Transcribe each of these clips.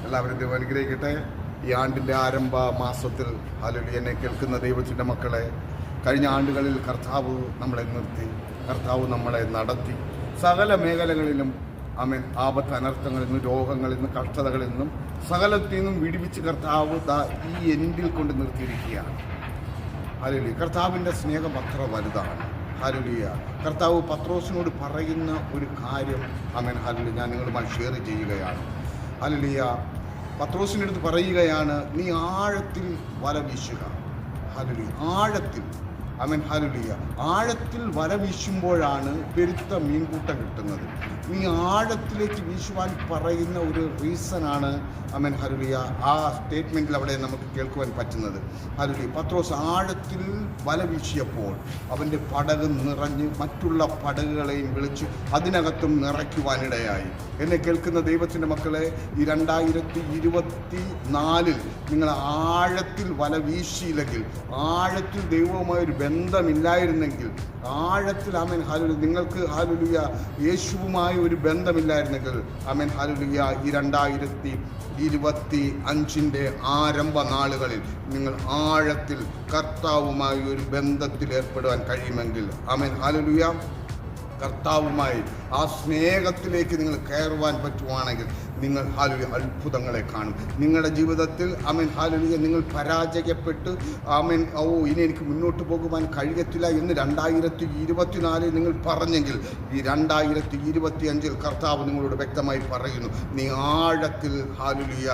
എല്ലാവരും ദൈവം അനുഗ്രഹിക്കട്ടെ. ഈ ആണ്ടിൻ്റെ ആരംഭ മാസത്തിൽ ഹല്ലേലൂയ എന്നെ കേൾക്കുന്ന ദൈവത്തിൻ്റെ മക്കളെ, കഴിഞ്ഞ ആണ്ടുകളിൽ കർത്താവ് നമ്മളെ നിർത്തി, കർത്താവ് നമ്മളെ നടത്തി. സകല മേഖലകളിലും ആമേൻ ആപത്ത് അനർത്ഥങ്ങളിൽ നിന്നും, രോഗങ്ങളിൽ നിന്നും, കഷ്ടതകളിൽ നിന്നും, സകലത്തിൽ നിന്നും വിടുവിച്ച് കർത്താവ് ഈ എൻഡിൽ കൊണ്ട് നിർത്തിയിരിക്കുകയാണ്. ഹല്ലേലൂയ. കർത്താവിൻ്റെ സ്നേഹം അത്ര വലുതാണ്. ഹല്ലേലൂയ. കർത്താവ് പത്രോസിനോട് പറയുന്ന ഒരു കാര്യം ആമേൻ ഹല്ലേലൂയ ഞാൻ നിങ്ങളുമായി ഷെയർ ചെയ്യുകയാണ്. ഹല്ലേലൂയ. പത്രോസിൻ്റെ അടുത്ത് പറയുകയാണ്, നീ ആഴത്തിൽ വല വീശുക. ഹല്ലേലൂയ. ആഴത്തിൽ ആമേൻ ഹല്ലേലൂയ. ആഴത്തിൽ വല വീശുമ്പോഴാണ് പെരുത്ത മീൻകൂട്ടം കിട്ടുന്നത്. നീ ആഴത്തിലേക്ക് വീശുവാൻ പറയുന്ന ഒരു റീസണാണ് ആമേൻ ഹല്ലേലൂയ ആ സ്റ്റേറ്റ്മെൻറ്റിൽ അവിടെ നമുക്ക് കേൾക്കുവാൻ പറ്റുന്നത്. ഹല്ലേലൂയ. പത്രോസ് ആഴത്തിൽ വല വീശിയപ്പോൾ അവൻ്റെ പടക് നിറഞ്ഞ് മറ്റുള്ള പടകുകളെയും വിളിച്ച് അതിനകത്തും നിറയ്ക്കുവാനിടയായി. എന്നെ കേൾക്കുന്ന ദൈവത്തിൻ്റെ മക്കളെ, ഈ 2024 നിങ്ങൾ ആഴത്തിൽ വല വീശിയില്ലെങ്കിൽ, ആഴത്തിൽ ദൈവവുമായൊരു ബന്ധമില്ലായിരുന്നെങ്കിൽ, ആഴത്തിൽ ആമേൻ ഹല്ലേലൂയ നിങ്ങൾക്ക് ഹല്ലേലൂയ യേശുവുമായി ഒരു ബന്ധമില്ലായിരുന്നെങ്കിൽ ആമേൻ ഹല്ലേലൂയ ഈ 2025 ആരംഭ നാളുകളിൽ നിങ്ങൾ ആഴത്തിൽ കർത്താവുമായി ഒരു ബന്ധത്തിൽ ഏർപ്പെടുവാൻ കഴിയുമെങ്കിൽ ആമേൻ ഹല്ലേലൂയ കർത്താവുമായി ആ സ്നേഹത്തിലേക്ക് നിങ്ങൾ കയറുവാൻ പറ്റുവാണെങ്കിൽ നിങ്ങൾ ഹല്ലേലൂയ അത്ഭുതങ്ങളെ കാണും. നിങ്ങളുടെ ജീവിതത്തിൽ ആമേൻ ഹല്ലേലൂയ നിങ്ങൾ പരാജയപ്പെട്ട് ആമേൻ ഇനി എനിക്ക് മുന്നോട്ട് പോകുവാൻ കഴിയത്തില്ല എന്ന് 2024 നിങ്ങൾ പറഞ്ഞെങ്കിൽ, ഈ 2025 കർത്താവ് നിങ്ങളോട് വ്യക്തമായി പറയുന്നു, നീ ആഴത്തിൽ ഹല്ലേലൂയ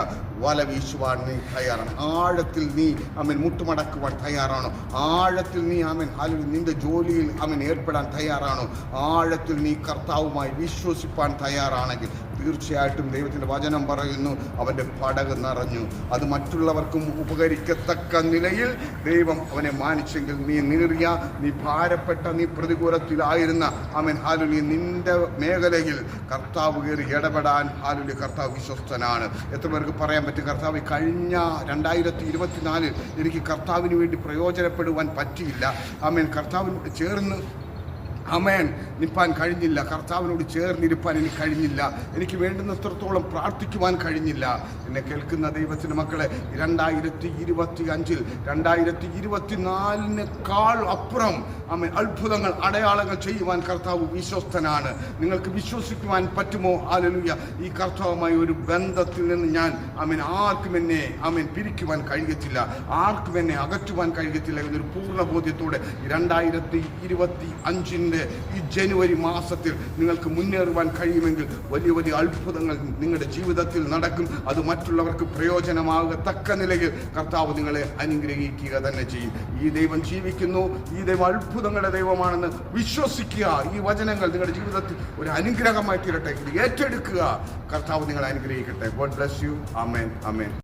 വല വീശുവാൻ നീ തയ്യാറാണ്. ആഴത്തിൽ നീ ആമേൻ മുട്ടുമടക്കുവാൻ തയ്യാറാണോ? ആഴത്തിൽ നീ ആമേൻ ഹല്ലേലൂയ നിന്റെ ജോലിയിൽ ആമേൻ ഏർപ്പെടാൻ തയ്യാറാണോ? ആഴത്തിൽ നീ കർത്താവുമായി വിശ്വസിപ്പാൻ തയ്യാറാണെങ്കിൽ തീർച്ചയായിട്ടും ദൈവത്തിൻ്റെ വചനം പറയുന്നു, അവൻ്റെ പടക് നിറഞ്ഞു. അത് മറ്റുള്ളവർക്കും ഉപകരിക്കത്തക്ക നിലയിൽ ദൈവം അവനെ മാനിച്ചെങ്കിൽ, നീ നീറിയ, നീ ഭാരപ്പെട്ട, നീ പ്രതികൂലത്തിലായിരുന്ന ആമേൻ ഹല്ലേലൂയ നിന്റെ മേഖലയിൽ കർത്താവ് കയറി ഇടപെടാൻ ഹല്ലേലൂയ കർത്താവ് വിശ്വസ്തനാണ്. എത്ര പേർക്ക് പറയാൻ പറ്റും, കർത്താവ് കഴിഞ്ഞ 2024 എനിക്ക് കർത്താവിന് വേണ്ടി പ്രയോജനപ്പെടുവാൻ പറ്റിയില്ല, ആമേൻ കർത്താവിനോട് ചേർന്ന് ആമേൻ നിൽപ്പാൻ കഴിഞ്ഞില്ല, കർത്താവിനോട് ചേർന്നിരിപ്പാൻ എനിക്ക് കഴിഞ്ഞില്ല, എനിക്ക് വേണ്ടുന്നത്രത്തോളം പ്രാർത്ഥിക്കുവാൻ കഴിഞ്ഞില്ല. എന്നെ കേൾക്കുന്ന ദൈവത്തിൻ്റെ മക്കളെ, 2025 2024 അപ്പുറം ആമേൻ അത്ഭുതങ്ങൾ, അടയാളങ്ങൾ ചെയ്യുവാൻ കർത്താവ് വിശ്വസ്തനാണ്. നിങ്ങൾക്ക് വിശ്വസിക്കുവാൻ പറ്റുമോ? ഹല്ലേലൂയ. ഈ കർത്താവുമായി ഒരു ബന്ധത്തിൽ നിന്ന് ഞാൻ ആമേൻ ആർക്കും എന്നെ ആമേൻ പിരിക്കുവാൻ കഴിയത്തില്ല, ആർക്കും എന്നെ അകറ്റുവാൻ കഴിയത്തില്ല എന്നൊരു പൂർണ്ണ ബോധ്യത്തോടെ 2025 ഈ ജനുവരി മാസത്തിൽ നിങ്ങൾക്ക് മുന്നേറുവാൻ കഴിയുമെങ്കിൽ വലിയ വലിയ അത്ഭുതങ്ങൾ നിങ്ങളുടെ ജീവിതത്തിൽ നടക്കും. അത് മറ്റുള്ളവർക്ക് പ്രയോജനമാകത്തക്ക നിലയിൽ കർത്താവ് നിങ്ങളെ അനുഗ്രഹിക്കുക തന്നെ ചെയ്യും. ഈ ദൈവം ജീവിക്കുന്നു, ഈ ദൈവം അത്ഭുതങ്ങളുടെ ദൈവമാണെന്ന് വിശ്വസിക്കുക. ഈ വചനങ്ങൾ നിങ്ങളുടെ ജീവിതത്തിൽ ഒരു അനുഗ്രഹമായി തീരട്ടെ. ഇത് ഏറ്റെടുക്കുക. കർത്താവ് നിങ്ങളെ അനുഗ്രഹിക്കട്ടെ. God bless you. Amen. Amen.